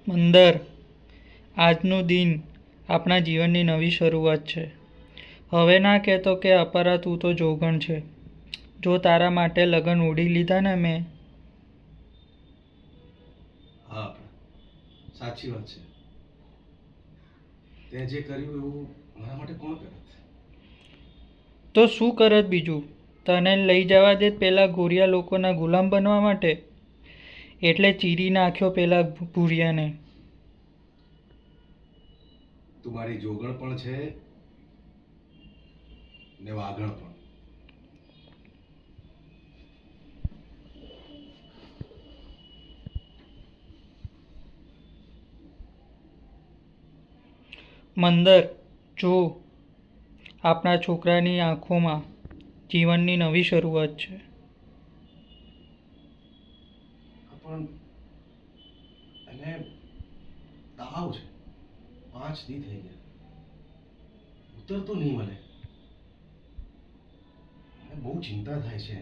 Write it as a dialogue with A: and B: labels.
A: મંદર, આજનું દિન આપણા જીવનની નવી શરૂઆત છે. હવે ના કહેતો કે અપરા તું તો જોગણ છે. જો તારા માટે લગન ઉડી લીધા ને મેં.
B: હા, સાચી વાત છે. તે જે કર્યું એવું મારા માટે કોણ કરે?
A: તો શું કરત બીજું? તને લઈ જવા દે પેલા ગોરિયા લોકોના ગુલામ બનવા માટે. એટલે ચીરી નાખ્યો પેલા ભૂરિયાને.
B: તું મારી જોગણ પણ છે ને વાગણ પણ.
A: મંદર, જો આપણા છોકરાની આંખોમાં જીવનની નવી શરૂઆત છે.
B: પણ એને તાવ છે. 5 દી થઈ ગયા. ઉતરતું નહીં મને. મને બહુ ચિંતા થાય છે.